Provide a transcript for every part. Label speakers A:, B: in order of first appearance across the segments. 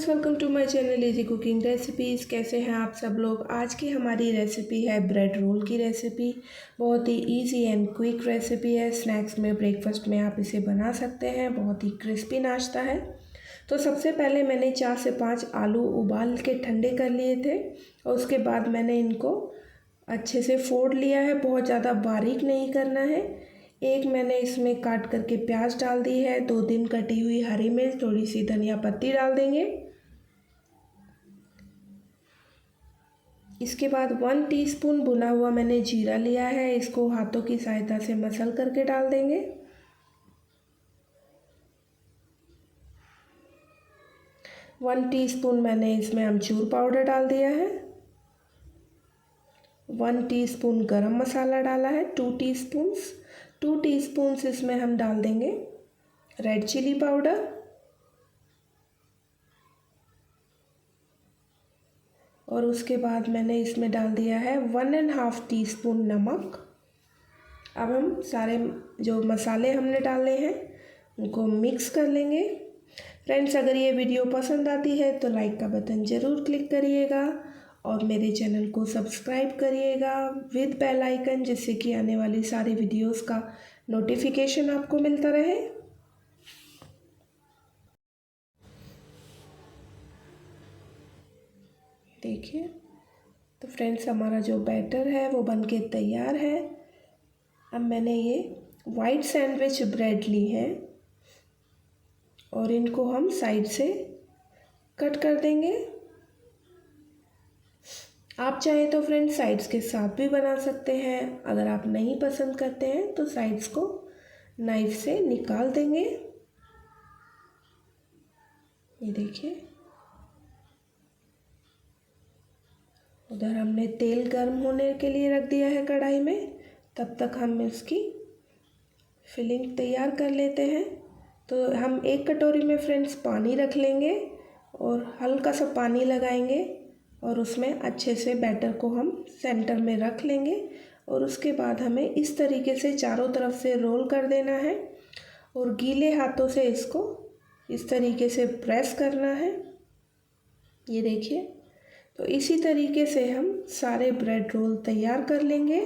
A: Welcome to my channel easy cooking recipes. कैसे हैं आप सब लोग। आज की हमारी रेसिपी है ब्रेड रोल की रेसिपी। बहुत ही इजी एंड क्विक रेसिपी है। स्नैक्स में, ब्रेकफास्ट में आप इसे बना सकते हैं। बहुत ही क्रिस्पी नाश्ता है। तो सबसे पहले मैंने 4 से 5 आलू उबाल के ठंडे कर लिए थे और उसके बाद मैंने इनको अच्छे से फोड़ लिया है। बहुत ज़्यादा बारीक नहीं करना है। एक मैंने इसमें काट करके प्याज डाल दी है, 2-3 कटी हुई हरी मिर्च, थोड़ी सी धनिया पत्ती डाल देंगे। इसके बाद 1 टीस्पून भुना हुआ मैंने जीरा लिया है, इसको हाथों की सहायता से मसल करके डाल देंगे। वन टीस्पून मैंने इसमें अमचूर पाउडर डाल दिया है। 1 टीस्पून गरम मसाला डाला है, 2 टीस्पून्स इसमें हम डाल देंगे रेड चिली पाउडर और उसके बाद मैंने इसमें डाल दिया है 1.5 टीस्पून नमक। अब हम सारे जो मसाले हमने डाले हैं उनको मिक्स कर लेंगे। फ्रेंड्स, अगर ये वीडियो पसंद आती है तो लाइक का बटन ज़रूर क्लिक करिएगा और मेरे चैनल को सब्सक्राइब करिएगा विद बेल आइकन, जिससे कि आने वाली सारी वीडियोस का नोटिफिकेशन आपको मिलता रहे। देखिए, तो फ्रेंड्स हमारा जो बैटर है वो बनके तैयार है। अब मैंने ये वाइट सैंडविच ब्रेड ली है और इनको हम साइड से कट कर देंगे। आप चाहें तो फ्रेंड्स साइड्स के साथ भी बना सकते हैं। अगर आप नहीं पसंद करते हैं तो साइड्स को नाइफ से निकाल देंगे। ये देखिए, उधर हमने तेल गर्म होने के लिए रख दिया है कढ़ाई में। तब तक हम इसकी फिलिंग तैयार कर लेते हैं। तो हम एक कटोरी में फ्रेंड्स पानी रख लेंगे और हल्का सा पानी लगाएंगे और उसमें अच्छे से बैटर को हम सेंटर में रख लेंगे और उसके बाद हमें इस तरीके से चारों तरफ से रोल कर देना है और गीले हाथों से इसको इस तरीके से प्रेस करना है। ये देखिए, तो इसी तरीके से हम सारे ब्रेड रोल तैयार कर लेंगे।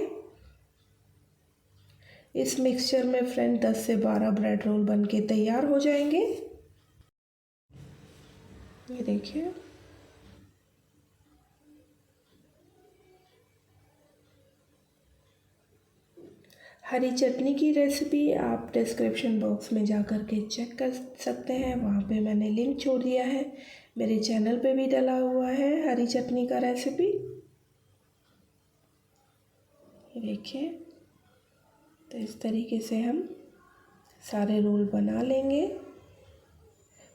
A: इस मिक्सचर में फ्रेंड 10 से 12 ब्रेड रोल बनके तैयार हो जाएंगे। ये देखिए, हरी चटनी की रेसिपी आप डिस्क्रिप्शन बॉक्स में जा कर के चेक कर सकते हैं। वहाँ पे मैंने लिंक छोड़ दिया है। मेरे चैनल पे भी डला हुआ है हरी चटनी का रेसिपी। ये देखिए, तो इस तरीके से हम सारे रोल बना लेंगे।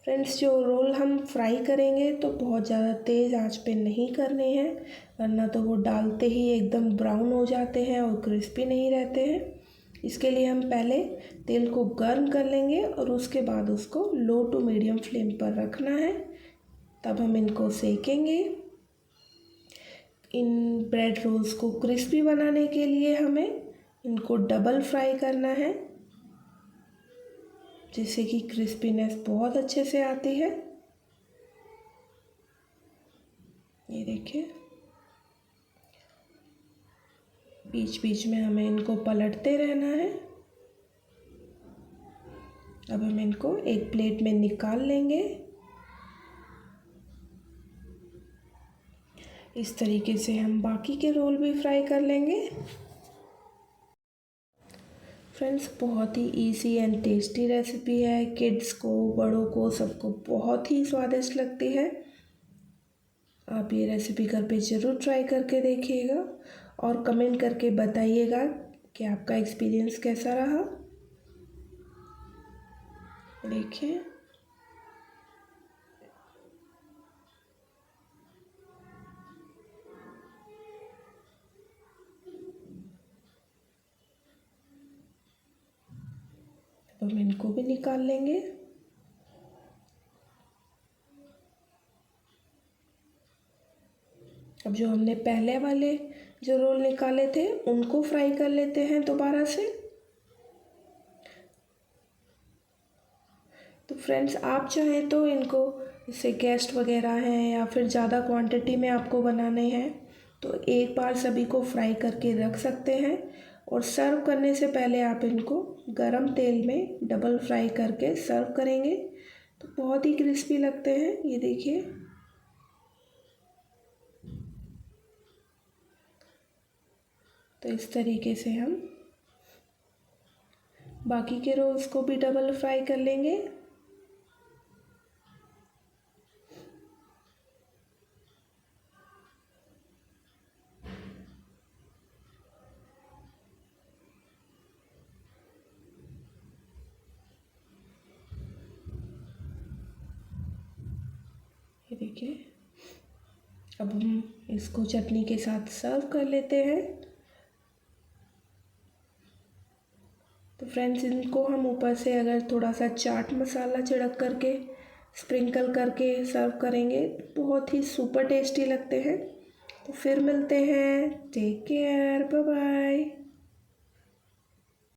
A: फ्रेंड्स, जो रोल हम फ्राई करेंगे तो बहुत ज़्यादा तेज़ आंच पे नहीं करने हैं, वरना तो वो डालते ही एकदम ब्राउन हो जाते हैं और क्रिस्पी नहीं रहते हैं। इसके लिए हम पहले तेल को गर्म कर लेंगे और उसके बाद उसको लो टू मीडियम फ्लेम पर रखना है। तब हम इनको सेकेंगे। इन ब्रेड रोल्स को क्रिस्पी बनाने के लिए हमें इनको डबल फ्राई करना है, जिससे कि क्रिस्पीनेस बहुत अच्छे से आती है। ये देखिए, बीच बीच में हमें इनको पलटते रहना है। अब हम इनको एक प्लेट में निकाल लेंगे। इस तरीके से हम बाकी के रोल भी फ्राई कर लेंगे। फ्रेंड्स, बहुत ही इजी एंड टेस्टी रेसिपी है। किड्स को, बड़ों को, सबको बहुत ही स्वादिष्ट लगती है। आप ये रेसिपी घर पे ज़रूर ट्राई करके देखिएगा और कमेंट करके बताइएगा कि आपका एक्सपीरियंस कैसा रहा। देखिए, अब हम इनको भी निकाल लेंगे। अब जो हमने पहले वाले जो रोल निकाले थे उनको फ्राई कर लेते हैं दोबारा से। तो फ्रेंड्स, आप चाहें तो इनको जैसे गेस्ट वगैरह हैं या फिर ज़्यादा क्वांटिटी में आपको बनाने हैं तो एक बार सभी को फ्राई करके रख सकते हैं और सर्व करने से पहले आप इनको गरम तेल में डबल फ्राई करके सर्व करेंगे तो बहुत ही क्रिस्पी लगते हैं। ये देखिए, तो इस तरीके से हम बाकी के रोल्स को भी डबल फ्राई कर लेंगे। ये देखिए, अब हम इसको चटनी के साथ सर्व कर लेते हैं। तो फ्रेंड्स, इनको हम ऊपर से अगर थोड़ा सा चाट मसाला छिड़क करके स्प्रिंकल करके सर्व करेंगे बहुत ही सुपर टेस्टी लगते हैं। तो फिर मिलते हैं। Take care, bye bye.